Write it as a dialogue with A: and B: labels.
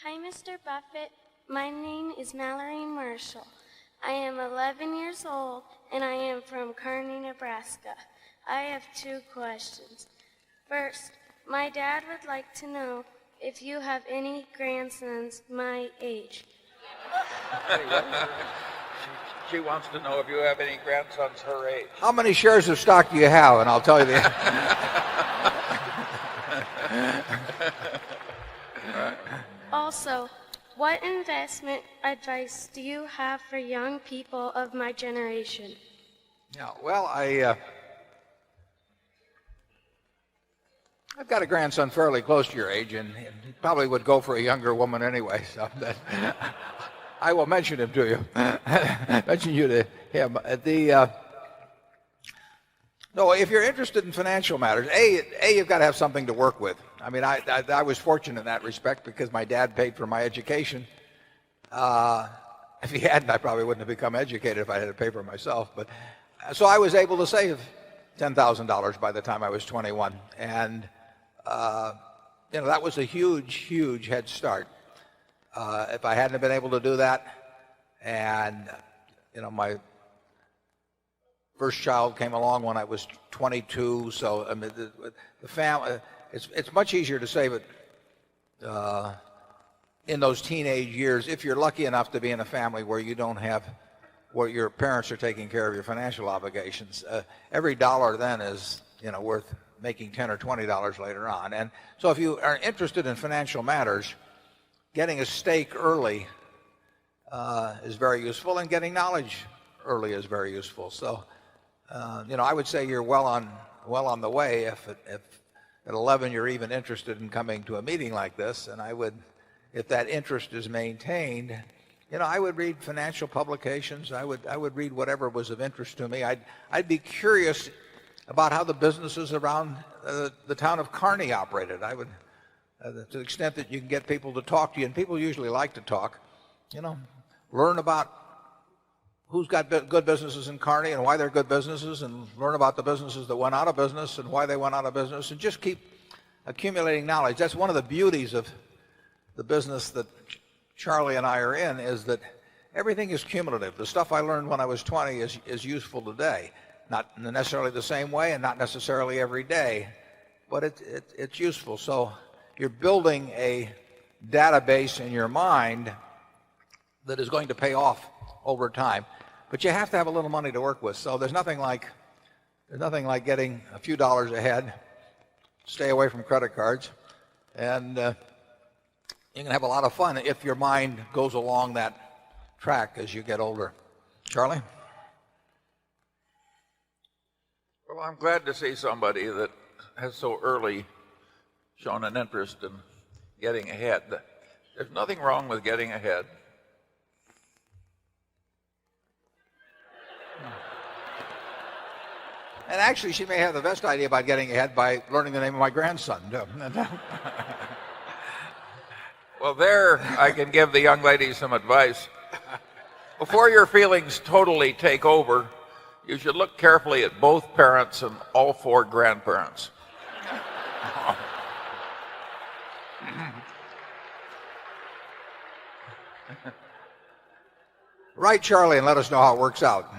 A: Hi, Mr. Buffett. My name is Mallory Marshall. I am 11 years old, and I am from Kearney, Nebraska. I have 2 questions. First, my dad would like to know if you have any grandsons my age.
B: She wants to know if you have any grandsons her age.
C: How many shares of stock do you have? And I'll tell you the
A: Also, what investment advice do you have for young people of my generation?
C: Yeah, well, I've got a grandson fairly close to your age, and he probably would go for a younger woman anyway. So I will mention him to you. Mention you to him. No, if you're interested in financial matters, you've got to have something to work with. I mean, I was fortunate in that respect because my dad paid for my education. If he hadn't, I probably wouldn't have become educated if I had to pay for it myself. But so I was able to save $10,000 by the time I was 21, and that was a huge head start. If I hadn't been able to do that, and my first child came along when I was 22, so I mean the family, it's much easier to save it in those teenage years if you're lucky enough to be in a family where you don't have where your parents are taking care of your financial obligations. Every dollar then is worth making $10 or $20 later on. And so if you are interested in financial matters, getting a stake early is very useful, and getting knowledge early is very useful. So I would say you're well on the way if at 11 you're even interested in coming to a meeting like this. And I would, if that interest is maintained, I would read financial publications. I would read whatever was of interest to me. I'd be curious about how the businesses around the town of Kearney operated. I would, to the extent that you can get people to talk to you, and people usually like to talk, learn about who's got good businesses in Kearney and why they're good businesses, and learn about the businesses that went out of business and why they went out of business, and just keep accumulating knowledge. That's one of the beauties of the business that Charlie and I are in, is that everything is cumulative. The stuff I learned when I was 20 is useful today. Not necessarily the same way and not necessarily every day, but it's useful. So you're building a database in your mind that is going to pay off over time. But you have to have a little money to work with. So there's nothing like getting a few dollars ahead, stay away from credit cards, and you can have a lot of fun if your mind goes along that track as you get older. Charlie?
B: Well, I'm glad to see somebody that has so early shown an interest in getting ahead. There's nothing wrong with getting ahead.
C: And actually, she may have the best idea about getting ahead by learning the name of my grandson.
B: Well, there I can give the young lady some advice. Before your feelings totally take over, you should look carefully at both parents and all 4 grandparents.
C: Write Charlie and let us know how it works out.